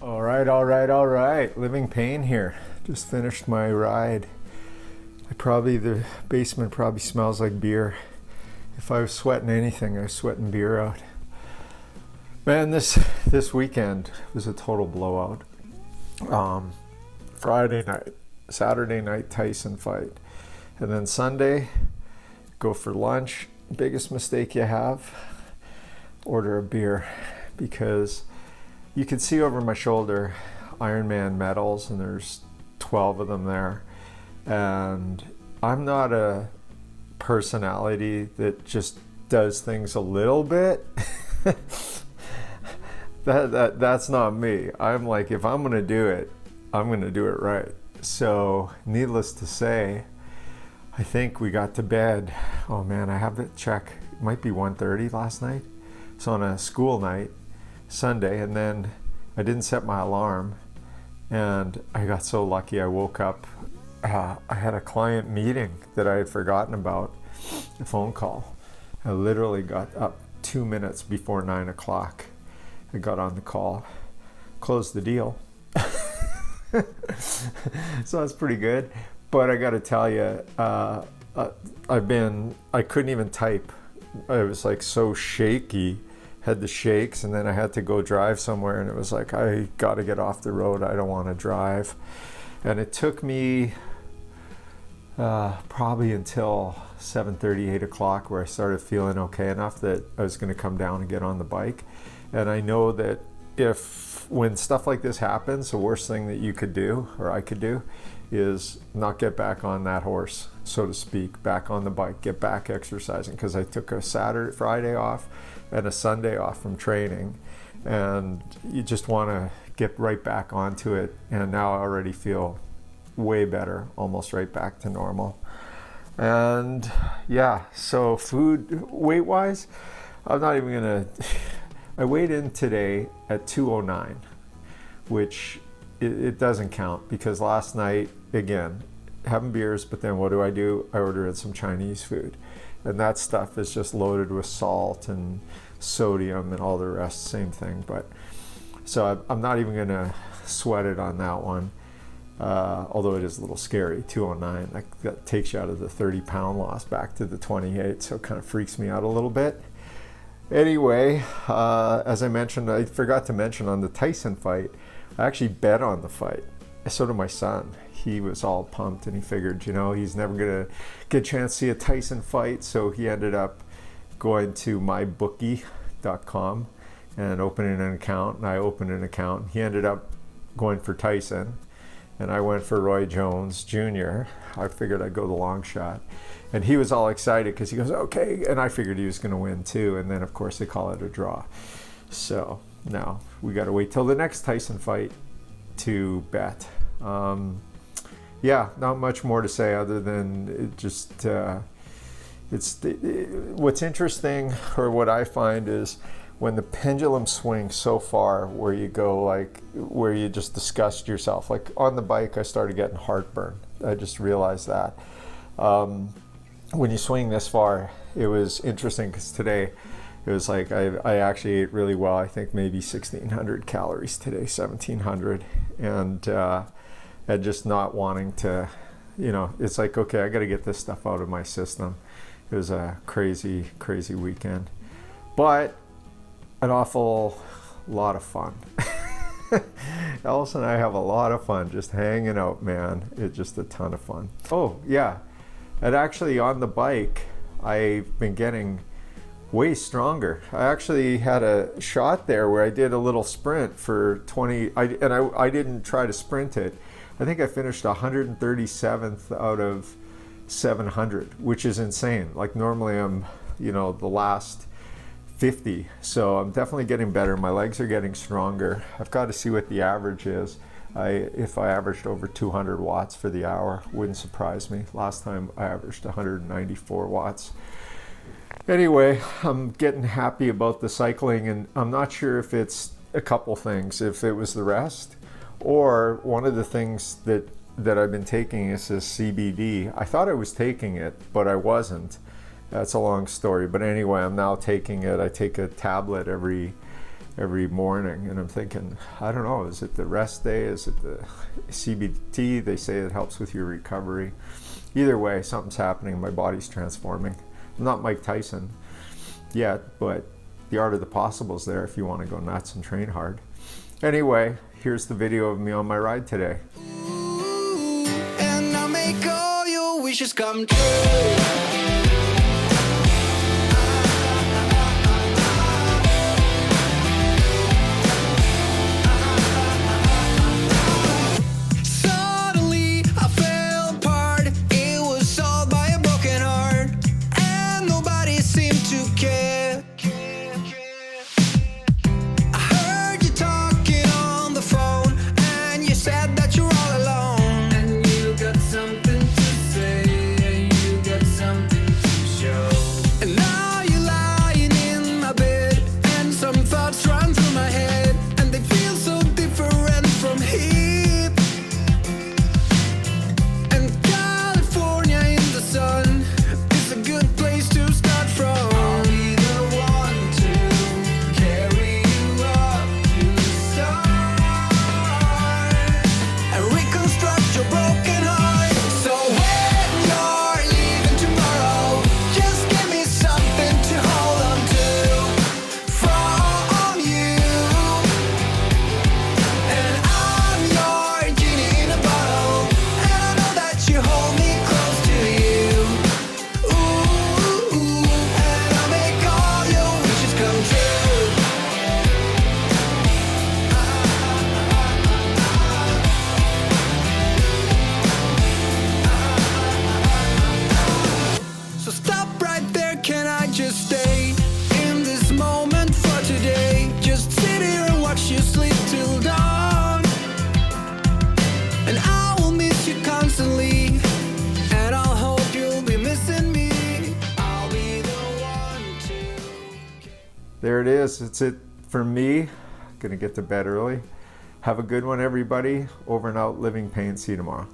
All right. Living pain here. Just finished my ride. The basement probably smells like beer. If I was sweating anything, I was sweating beer out. Man, this weekend was a total blowout. Friday night, Saturday night Tyson fight, and then Sunday, go for lunch. Biggest mistake you have: order a beer, because you can see over my shoulder Ironman medals, and there's 12 of them there. And I'm not a personality that just does things a little bit. That's not me. I'm like, if I'm gonna do it, I'm gonna do it right. So needless to say, I think we got to bed. Oh man, I have to check. It might be 1:30 last night. It's on a school night, Sunday, and then I didn't set my alarm, and I got so lucky. I woke up. I had a client meeting that I had forgotten about, a phone call. I literally got up 2 minutes before 9 o'clock. I got on the call, closed the deal. So that's pretty good. But I got to tell you, I couldn't even type. I was like so shaky, had the shakes, and then I had to go drive somewhere, and it was like, I got to get off the road. I don't want to drive. And it took me probably until 7:30, 8 o'clock, where I started feeling okay enough that I was going to come down and get on the bike. And I know that when stuff like this happens, the worst thing that you could do, or I could do, is not get back on that horse, so to speak, back on the bike, get back exercising, because I took a Friday off and a Sunday off from training, and you just want to get right back onto it. And now I already feel way better, almost right back to normal. And yeah, so food, weight wise, I'm not even gonna I weighed in today at 209, which it doesn't count, because last night, again, having beers, but then what do? I order in some Chinese food, and that stuff is just loaded with salt and sodium and all the rest, same thing. But so I'm not even gonna sweat it on that one. Although it is a little scary, 209, that takes you out of the 30-pound loss back to the 28, so it kind of freaks me out a little bit. Anyway, as I mentioned, I forgot to mention on the Tyson fight, I actually bet on the fight. So did my son. He was all pumped, and he figured, he's never going to get a chance to see a Tyson fight, so he ended up going to mybookie.com and opening an account, and I opened an account. He ended up going for Tyson, and I went for Roy Jones Jr. I figured I'd go the long shot. And he was all excited because he goes, okay. And I figured he was going to win too. And then, of course, they call it a draw. So now we got to wait till the next Tyson fight to bet. Yeah, not much more to say other than it just, what's interesting, or what I find, is when the pendulum swings so far where you go, like, where you just disgust yourself. Like on the bike, I started getting heartburn. I just realized that. When you swing this far, it was interesting, because today it was like I actually ate really well. I think maybe 1,600 calories today, 1,700, and just not wanting to, it's like, okay, I got to get this stuff out of my system. It was a crazy, crazy weekend, but an awful lot of fun. Alice and I have a lot of fun just hanging out, man. It's just a ton of fun. Oh yeah, and actually on the bike, I've been getting way stronger. I actually had a shot there where I did a little sprint for 20, I didn't try to sprint it. I think I finished 137th out of 700, which is insane. Like normally I'm, the last 50, so I'm definitely getting better. My legs are getting stronger. I've got to see what the average is. If I averaged over 200 watts for the hour, wouldn't surprise me. Last time I averaged 194 watts. Anyway, I'm getting happy about the cycling, and I'm not sure if it's a couple things, if it was the rest, or one of the things that I've been taking is this CBD. I thought I was taking it, but I wasn't. That's a long story, but anyway, I'm now taking it. I take a tablet every every morning, and I'm thinking, I don't know, is it the rest day? Is it the CBT? They say it helps with your recovery. Either way, something's happening. My body's transforming. I'm not Mike Tyson yet, but the art of the possible is there if you want to go nuts and train hard. Anyway, here's the video of me on my ride today. Ooh, and I'll make all your wishes come true. There it is. That's it for me. Gonna get to bed early. Have a good one, everybody. Over and out. Living pain. See you tomorrow.